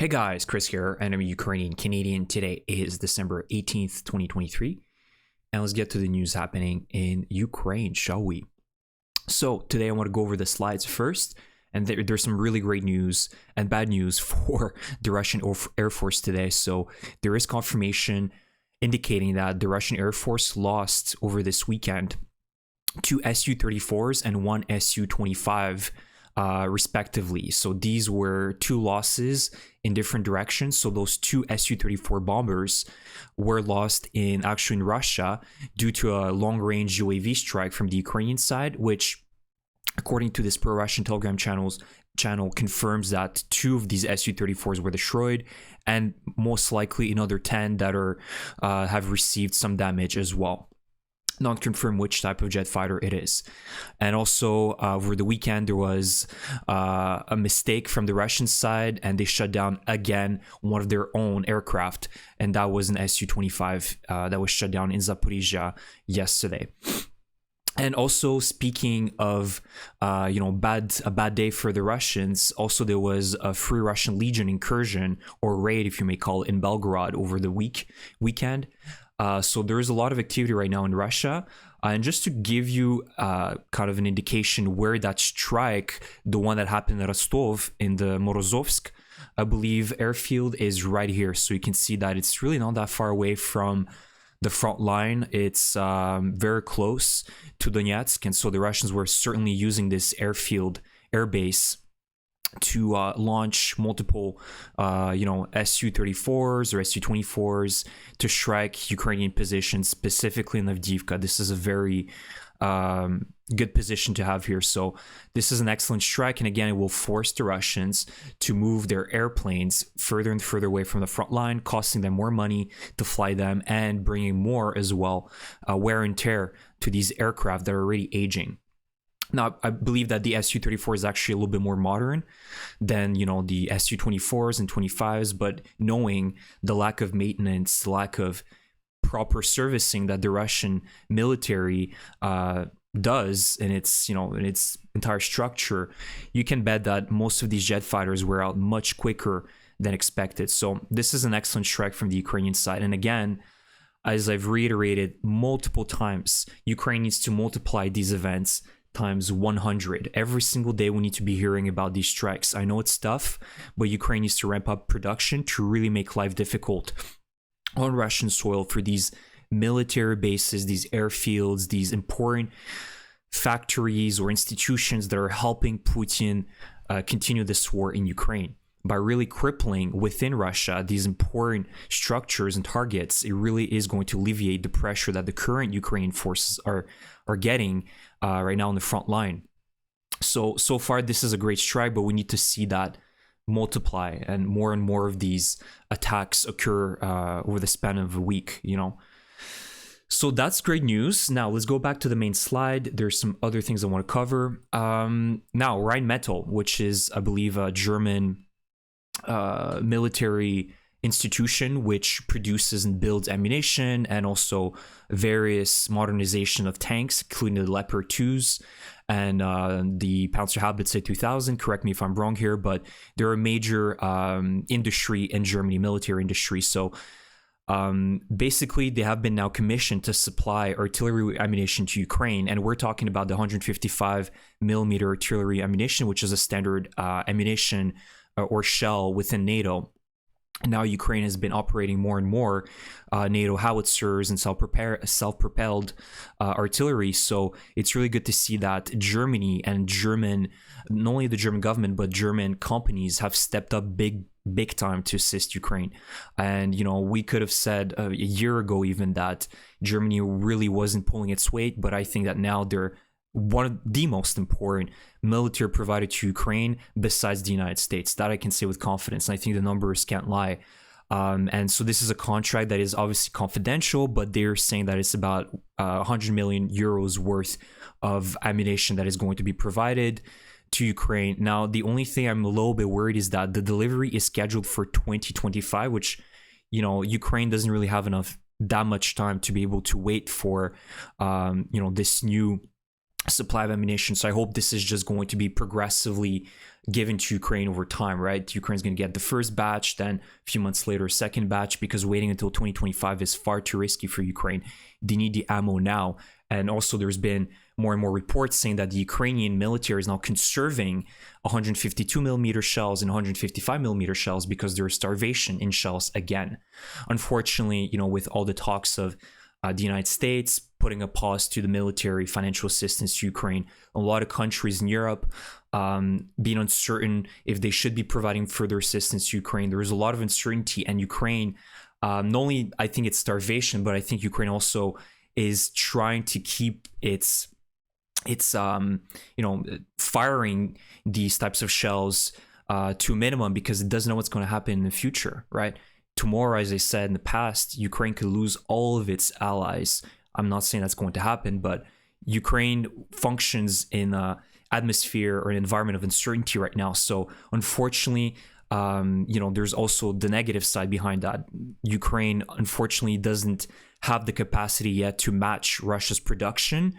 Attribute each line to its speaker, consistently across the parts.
Speaker 1: Hey guys, Chris here, and I'm Ukrainian Canadian. Today is December 18th, 2023, and let's get to the news happening in Ukraine, shall we? So, today I want to go over the slides first, and there's some really great news and bad news for the Russian Air Force today. So, there is confirmation indicating that the Russian Air Force lost over this weekend 2 Su-34s and 1 Su-25. Respectively. So these were two losses in different directions. So those two Su-34 bombers were lost in Russia due to a long-range UAV strike from the Ukrainian side, which, according to this pro-Russian Telegram channel confirms that two of these Su-34s were destroyed, and most likely another 10 that are have received some damage as well. Not confirm which type of jet fighter it is. And also over the weekend there was a mistake from the Russian side, and they shut down again one of their own aircraft, and that was an Su-25 that was shut down in Zaporizhia yesterday. And also, speaking of a bad day for the Russians, also there was a Free Russian Legion incursion, or raid if you may call it, in Belgorod over the weekend. So there is a lot of activity right now in Russia. And just to give you kind of an indication where that strike, the one that happened at Rostov in the Morozovsk, I believe, airfield, is right here. So you can see that it's really not that far away from the front line. It's very close to Donetsk. And so the Russians were certainly using this airbase to launch multiple, Su-34s or Su-24s to strike Ukrainian positions, specifically in Avdiivka. This is a very good position to have here. So this is an excellent strike, and again, it will force the Russians to move their airplanes further and further away from the front line, costing them more money to fly them and bringing more as well wear and tear to these aircraft that are already aging. Now, I believe that the Su-34 is actually a little bit more modern than, the Su-24s and 25s, but knowing the lack of maintenance, the lack of proper servicing that the Russian military does in its entire structure, you can bet that most of these jet fighters wear out much quicker than expected. So this is an excellent strike from the Ukrainian side. And again, as I've reiterated multiple times, Ukraine needs to multiply these events times 100. Every single day we need to be hearing about these strikes. I know it's tough, but Ukraine needs to ramp up production to really make life difficult on Russian soil for these military bases, these airfields, these important factories or institutions that are helping Putin continue this war in Ukraine. By really crippling within Russia these important structures and targets, it really is going to alleviate the pressure that the current Ukrainian forces are getting right now on the front line. So far, this is a great strike, but we need to see that multiply and more of these attacks occur over the span of a week, So that's great news. Now let's go back to the main slide. There's some other things I want to cover. Now, Rymetal, which is, I believe, a German military institution which produces and builds ammunition and also various modernization of tanks, including the Leopard 2s and the Panzerhaubitze 2000. Correct me if I'm wrong here, but they're a major industry in Germany, military industry. So basically, they have been now commissioned to supply artillery ammunition to Ukraine, and we're talking about the 155 millimeter artillery ammunition, which is a standard ammunition or shell within NATO. Now Ukraine has been operating more and more NATO howitzers and self-propelled artillery. So it's really good to see that Germany and not only the German government, but German companies have stepped up big time to assist Ukraine. And, we could have said a year ago even that Germany really wasn't pulling its weight, but I think that now they're one of the most important military provider to Ukraine besides the United States. That I can say with confidence, and I think the numbers can't lie. And so this is a contract that is obviously confidential, but they're saying that it's about 100 million euros worth of ammunition that is going to be provided to Ukraine. Now, the only thing I'm a little bit worried is that the delivery is scheduled for 2025, which, Ukraine doesn't really have that much time to be able to wait for, this new supply of ammunition. So I hope this is just going to be progressively given to Ukraine over time, right? Ukraine's going to get the first batch, then a few months later, second batch, because waiting until 2025 is far too risky for Ukraine. They need the ammo now. And also there's been more and more reports saying that the Ukrainian military is now conserving 152 millimeter shells and 155 millimeter shells because there's starvation in shells again. Unfortunately, with all the talks of the United States putting a pause to the military financial assistance to Ukraine, a lot of countries in Europe being uncertain if they should be providing further assistance to Ukraine. There's a lot of uncertainty, and Ukraine, not only I think it's starvation, but I think Ukraine also is trying to keep its firing these types of shells to a minimum because it doesn't know what's going to happen in the future, right? Tomorrow, as I said in the past, Ukraine could lose all of its allies. I'm not saying that's going to happen, but Ukraine functions in an atmosphere or an environment of uncertainty right now. So unfortunately, there's also the negative side behind that. Ukraine, unfortunately, doesn't have the capacity yet to match Russia's production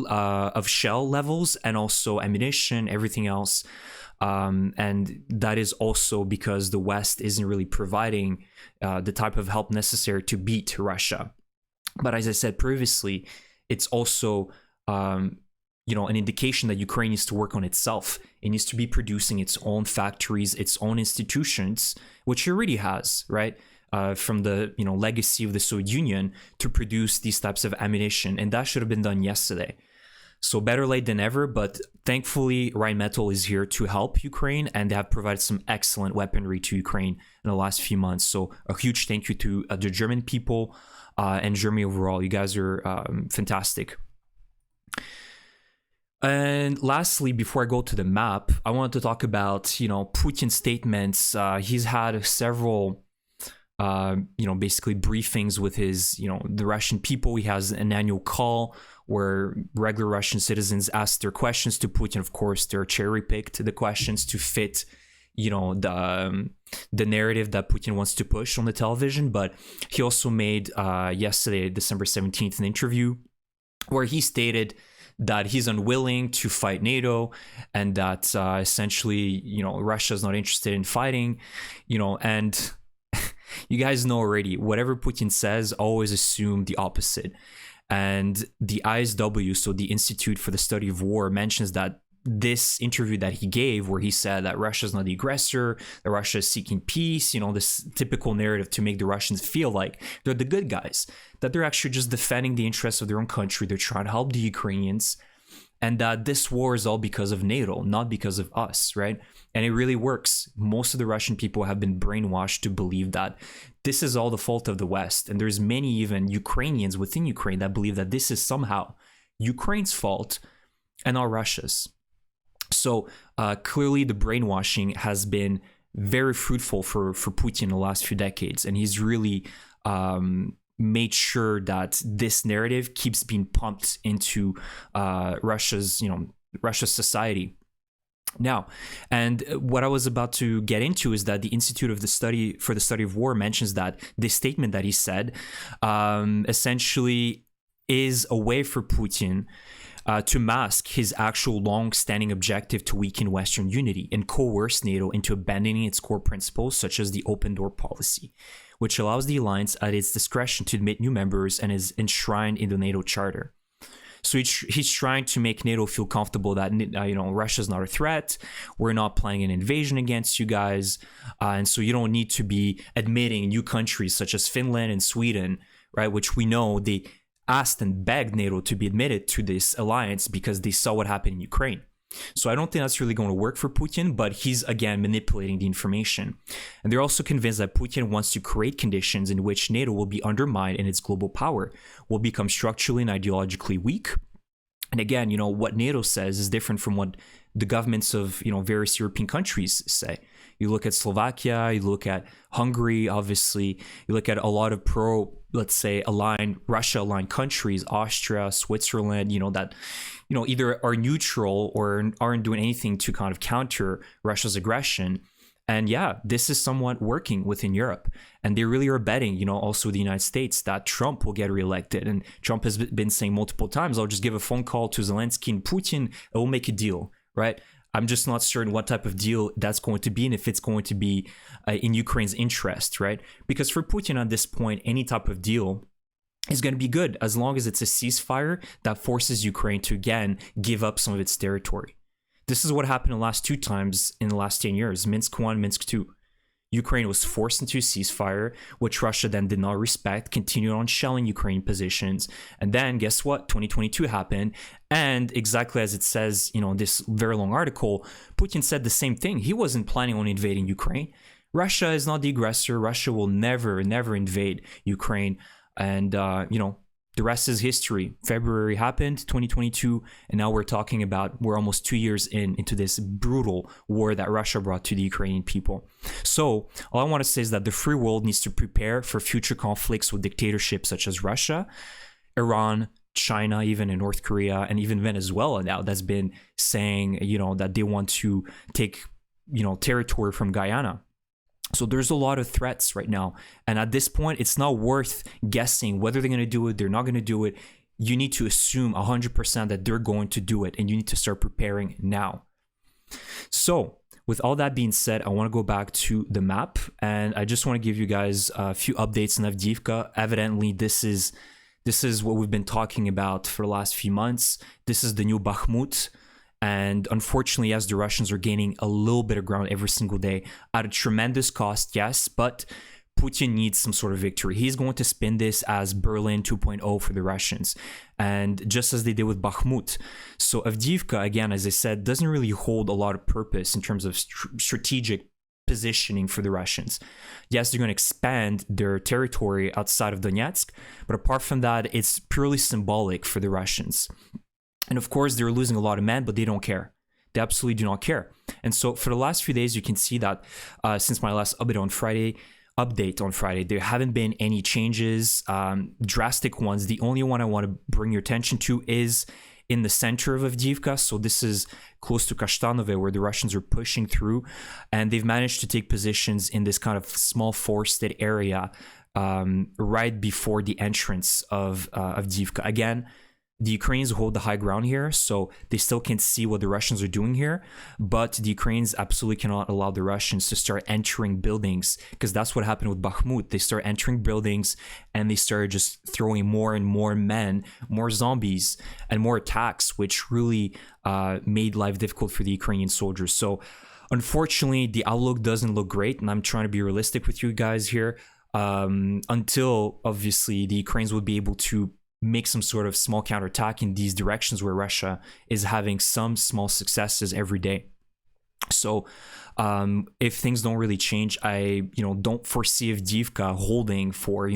Speaker 1: of shell levels and also ammunition, everything else. And that is also because the West isn't really providing the type of help necessary to beat Russia. But as I said previously, it's also an indication that Ukraine needs to work on itself. It needs to be producing its own factories, its own institutions, which it already has, right? From the legacy of the Soviet Union to produce these types of ammunition, and that should have been done yesterday. So better late than ever, but thankfully Rymetal is here to help Ukraine, and they have provided some excellent weaponry to Ukraine in the last few months. So a huge thank you to the German people and Germany overall. You guys are fantastic. And lastly, before I go to the map, I wanted to talk about Putin statements. He's had several basically briefings with his the Russian people. He has an annual call where regular Russian citizens ask their questions to Putin. Of course, they're cherry-picked, the questions, to fit the narrative that Putin wants to push on the television. But he also made yesterday, December 17th, an interview where he stated that he's unwilling to fight NATO, and that essentially Russia is not interested in fighting, and you guys know already, whatever Putin says, always assume the opposite. And the ISW, so the Institute for the Study of War, mentions that this interview that he gave, where he said that Russia is not the aggressor, that Russia is seeking peace, this typical narrative to make the Russians feel like they're the good guys, that they're actually just defending the interests of their own country, they're trying to help the Ukrainians, and that this war is all because of NATO, not because of us, right? And it really works. Most of the Russian people have been brainwashed to believe that this is all the fault of the West. And there's many even Ukrainians within Ukraine that believe that this is somehow Ukraine's fault and not Russia's. So clearly the brainwashing has been very fruitful for Putin in the last few decades. And he's really made sure that this narrative keeps being pumped into Russia's society. Now, and what I was about to get into is that the Institute of the Study of War mentions that this statement that he said essentially is a way for Putin to mask his actual long-standing objective to weaken Western unity and coerce NATO into abandoning its core principles, such as the open door policy, which allows the alliance at its discretion to admit new members and is enshrined in the NATO Charter. So he's trying to make NATO feel comfortable that Russia's not a threat. We're not planning an invasion against you guys, and so you don't need to be admitting new countries such as Finland and Sweden, right? Which we know they asked and begged NATO to be admitted to this alliance because they saw what happened in Ukraine. So I don't think that's really going to work for Putin, but he's again manipulating the information. And they're also convinced that Putin wants to create conditions in which NATO will be undermined and its global power will become structurally and ideologically weak. And again, what NATO says is different from what the governments of, various European countries say. You look at Slovakia, you look at Hungary, obviously, you look at a lot of Russia-aligned countries, Austria, Switzerland, that, either are neutral or aren't doing anything to kind of counter Russia's aggression. And yeah, this is somewhat working within Europe. And they really are betting, also the United States, that Trump will get reelected. And Trump has been saying multiple times, I'll just give a phone call to Zelensky and Putin, and we'll make a deal, right? I'm just not certain what type of deal that's going to be and if it's going to be in Ukraine's interest, right? Because for Putin at this point, any type of deal is going to be good as long as it's a ceasefire that forces Ukraine to, again, give up some of its territory. This is what happened the last 2 times in the last 10 years, Minsk 1, Minsk 2. Ukraine was forced into a ceasefire, which Russia then did not respect, continued on shelling Ukrainian positions. And then guess what? 2022 happened. And exactly as it says, in this very long article, Putin said the same thing. He wasn't planning on invading Ukraine. Russia is not the aggressor. Russia will never, never invade Ukraine. And, the rest is history. February happened, 2022, and now we're almost 2 years into this brutal war that Russia brought to the Ukrainian people. So all I want to say is that the free world needs to prepare for future conflicts with dictatorships such as Russia, Iran, China, even in North Korea, and even Venezuela now that's been saying, that they want to take, territory from Guyana. So there's a lot of threats right now. And at this point, it's not worth guessing whether they're going to do it, they're not going to do it. You need to assume 100% that they're going to do it, and you need to start preparing now. So with all that being said, I want to go back to the map, and I just want to give you guys a few updates on Avdiivka. Evidently, this is what we've been talking about for the last few months. This is the new Bakhmut. And unfortunately, yes, the Russians are gaining a little bit of ground every single day at a tremendous cost, yes, but Putin needs some sort of victory. He's going to spin this as Berlin 2.0 for the Russians, and just as they did with Bakhmut. So Avdiivka, again, as I said, doesn't really hold a lot of purpose in terms of strategic positioning for the Russians. Yes, they're going to expand their territory outside of Donetsk, but apart from that, it's purely symbolic for the Russians. And of course, they're losing a lot of men, but they don't care. They absolutely do not care. And so for the last few days, you can see that since my last update on Friday, there haven't been any changes, drastic ones. The only one I want to bring your attention to is in the center of Avdiivka. So this is close to Kashtanove, where the Russians are pushing through. And they've managed to take positions in this kind of small forested area right before the entrance of Avdiivka. Again, the Ukrainians hold the high ground here, so they still can see what the Russians are doing here, but the Ukrainians absolutely cannot allow the Russians to start entering buildings, because that's what happened with Bakhmut. They start entering buildings, and they started just throwing more and more men, more zombies, and more attacks, which really made life difficult for the Ukrainian soldiers. So unfortunately, the outlook doesn't look great, and I'm trying to be realistic with you guys here, until, obviously, the Ukrainians would be able to make some sort of small counterattack in these directions where Russia is having some small successes every day. So if things don't really change, I don't foresee Avdiivka holding for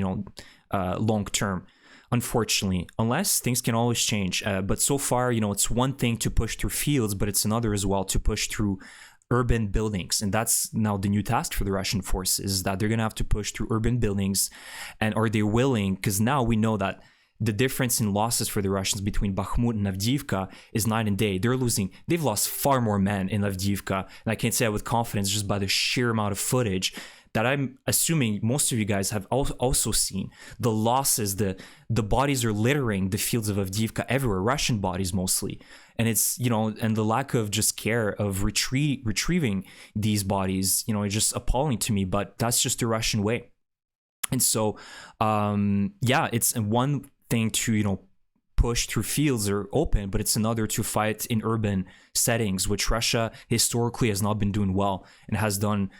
Speaker 1: long term, unfortunately, unless things can always change. But so far, it's one thing to push through fields, but it's another as well to push through urban buildings. And that's now the new task for the Russian forces, is that they're going to have to push through urban buildings. And are they willing? Because now we know that the difference in losses for the Russians between Bakhmut and Avdiivka is night and day. They've lost far more men in Avdiivka, and I can't say that with confidence just by the sheer amount of footage that I'm assuming most of you guys have also seen. The losses, the bodies are littering the fields of Avdiivka everywhere, Russian bodies mostly. And it's, and the lack of just care of retrieving these bodies, it's just appalling to me, but that's just the Russian way. And so, it's one thing to push through fields that are open, but it's another to fight in urban settings, which Russia historically has not been doing well and has done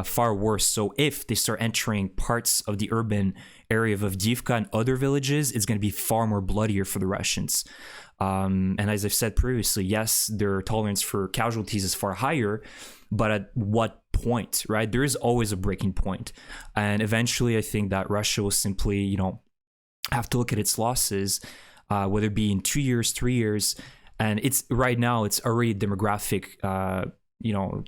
Speaker 1: far worse. So if they start entering parts of the urban area of Avdiivka and other villages, it's going to be far more bloodier for the Russians. And as I've said previously, yes, their tolerance for casualties is far higher, but at what point, right? There is always a breaking point. And eventually I think that Russia will simply, have to look at its losses, whether it be in 2 years, 3 years. And it's right now, it's already a demographic,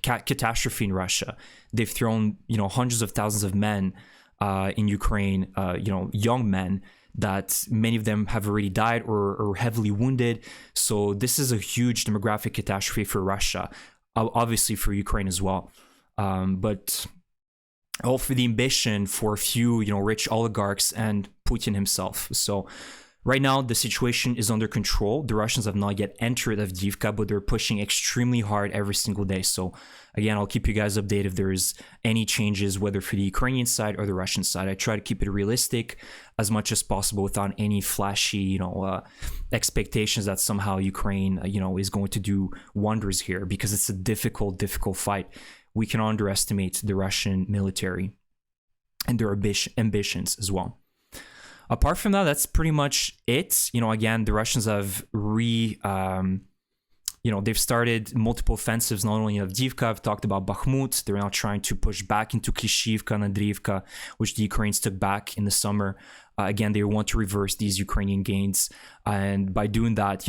Speaker 1: catastrophe in Russia. They've thrown, hundreds of thousands of men in Ukraine, young men, that many of them have already died or heavily wounded. So this is a huge demographic catastrophe for Russia, obviously for Ukraine as well. But all for the ambition for a few, rich oligarchs and Putin himself. So Right now, the situation is under control. The Russians have not yet entered Avdiivka, but they're pushing extremely hard every single day. So again, I'll keep you guys updated if there's any changes, whether for the Ukrainian side or the Russian side. I try to keep it realistic as much as possible without any flashy, expectations that somehow Ukraine, is going to do wonders here, because it's a difficult fight. We can underestimate the Russian military and their ambitions as well. Apart from that, that's pretty much it. Again, the Russians have they've started multiple offensives, not only in Avdiivka. I've talked about Bakhmut. They're now trying to push back into Klishivka and Andriivka, which the Ukrainians took back in the summer. Again, they want to reverse these Ukrainian gains. And by doing that,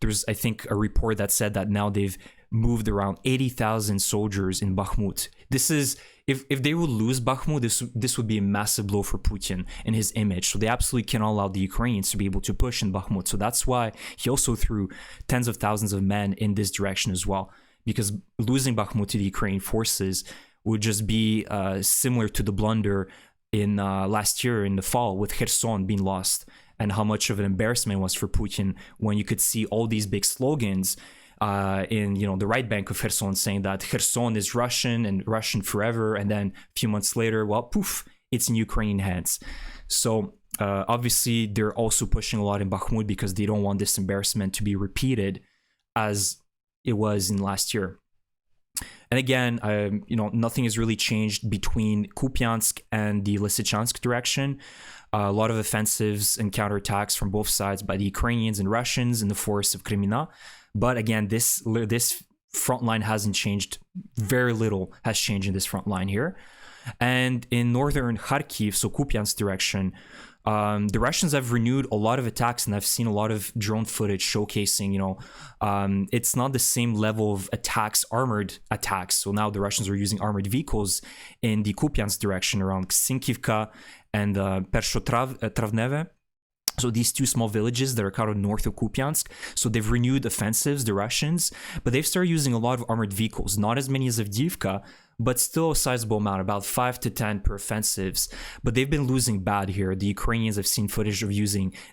Speaker 1: there's, I think, a report that said that now they've moved around 80,000 soldiers in Bakhmut. This is, if they would lose Bakhmut, this would be a massive blow for Putin and his image. So they absolutely cannot allow the Ukrainians to be able to push in Bakhmut. So that's why he also threw tens of thousands of men in this direction as well, because losing Bakhmut to the Ukrainian forces would just be similar to the blunder in last year in the fall with Kherson being lost, and how much of an embarrassment it was for Putin when you could see all these big slogans in the right bank of Kherson saying that Kherson is Russian and Russian forever, and then a few months later, well, poof, it's in Ukrainian hands. So obviously they're also pushing a lot in Bakhmut because they don't want this embarrassment to be repeated as it was in last year. And again, nothing has really changed between Kupiansk and the Lysychansk direction. A lot of offensives and counterattacks from both sides by the Ukrainians and Russians in the forests of Crimea. But again, this front line hasn't changed. Very little has changed in this front line here. And in northern Kharkiv, so Kupiansk direction, the Russians have renewed a lot of attacks, and I've seen a lot of drone footage showcasing, it's not the same level of attacks, armored attacks. So now the Russians are using armored vehicles in the Kupiansk direction around Ksinkivka and Pershotravneve. So these two small villages that are kind of north of Kupiansk. So they've renewed offensives, the Russians, but they've started using a lot of armored vehicles, not as many as Avdiivka, but still a sizable amount, about 5 to 10 per offensives. But they've been losing bad here. The Ukrainians have seen footage of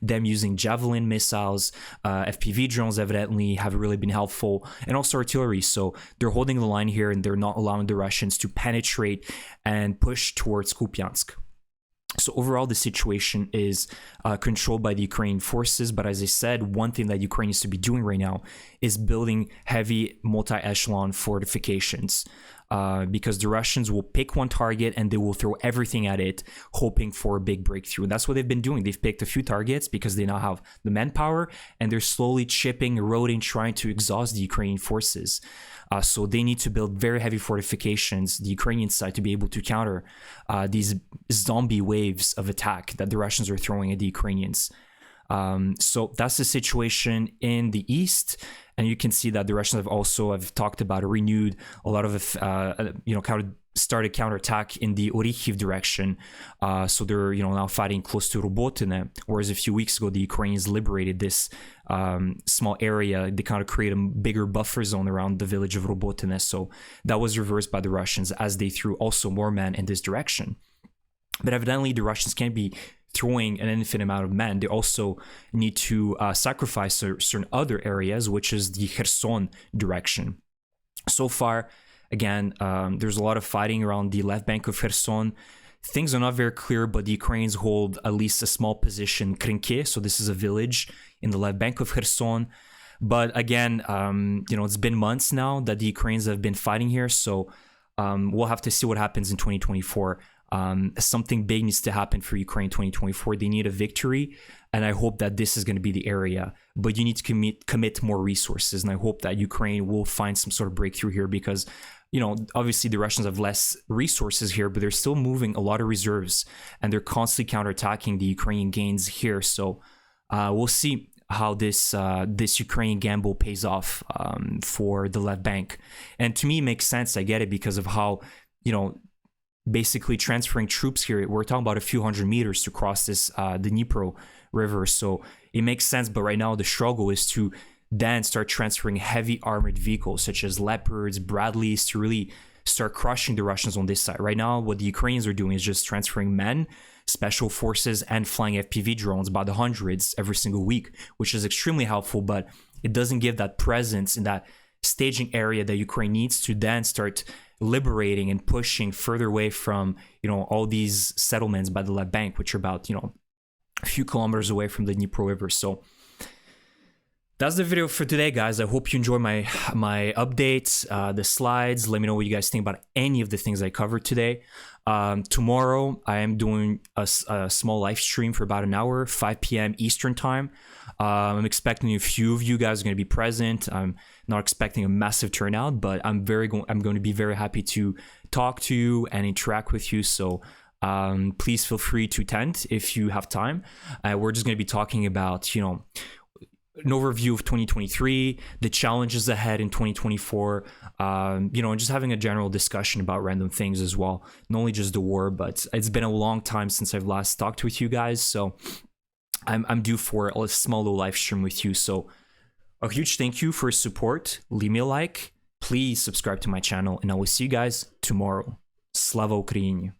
Speaker 1: them using Javelin missiles, FPV drones evidently have really been helpful, and also artillery. So they're holding the line here, and they're not allowing the Russians to penetrate and push towards Kupiansk. So overall, the situation is controlled by the Ukrainian forces. But as I said, one thing that Ukraine needs to be doing right now is building heavy multi-echelon fortifications, because the Russians will pick one target and they will throw everything at it, hoping for a big breakthrough. And that's what they've been doing. They've picked a few targets because they now have the manpower, and they're slowly chipping, eroding, trying to exhaust the Ukrainian forces. So they need to build very heavy fortifications, the Ukrainian side, to be able to counter these zombie waves of attack that the Russians are throwing at the Ukrainians. So that's the situation in the east. And you can see that the Russians have talked about renewed a lot of, started counterattack in the Orikhiv direction. So they're, now fighting close to Robotine, whereas a few weeks ago, the Ukrainians liberated this small area. They kind of create a bigger buffer zone around the village of Robotine. So that was reversed by the Russians as they threw also more men in this direction. But evidently, the Russians can't be throwing an infinite amount of men. They also need to sacrifice certain other areas, which is the Kherson direction. So far, again, there's a lot of fighting around the left bank of Kherson. Things are not very clear, but the Ukrainians hold at least a small position, Krinke, so this is a village in the left bank of Kherson. But again, it's been months now that the Ukrainians have been fighting here, so we'll have to see what happens in 2024. Something big needs to happen for Ukraine in 2024. They need a victory, and I hope that this is going to be the area. But you need to commit more resources, and I hope that Ukraine will find some sort of breakthrough here, because obviously the Russians have less resources here, but they're still moving a lot of reserves, and they're constantly counterattacking the Ukrainian gains here. So we'll see how this Ukrainian gamble pays off for the left bank. And to me, it makes sense. I get it because of how, basically transferring troops here, we're talking about a few hundred meters to cross this the Dnipro River. So it makes sense. But right now, the struggle is to then start transferring heavy armored vehicles such as Leopards, Bradleys, to really start crushing the Russians on this side. Right now, what the Ukrainians are doing is just transferring men special forces and flying FPV drones by the hundreds every single week, which is extremely helpful, but it doesn't give that presence in that staging area that Ukraine needs to then start liberating and pushing further away from, all these settlements by the left bank, which are about, a few kilometers away from the Dnipro River. So that's the video for today, guys. I hope you enjoy my updates, the slides. Let me know what you guys think about any of the things I covered today. Tomorrow, I am doing a small live stream for about an hour, 5 p.m. Eastern time. I'm expecting a few of you guys are going to be present. I'm not expecting a massive turnout, but I'm going to be very happy to talk to you and interact with you. So please feel free to attend if you have time. We're just going to be talking about, an overview of 2023, the challenges ahead in 2024, and just having a general discussion about random things as well. Not only just the war, but it's been a long time since I've last talked with you guys. So I'm due for a small little live stream with you. So a huge thank you for your support. Leave me a like. Please subscribe to my channel, and I will see you guys tomorrow. Slava Ukraini!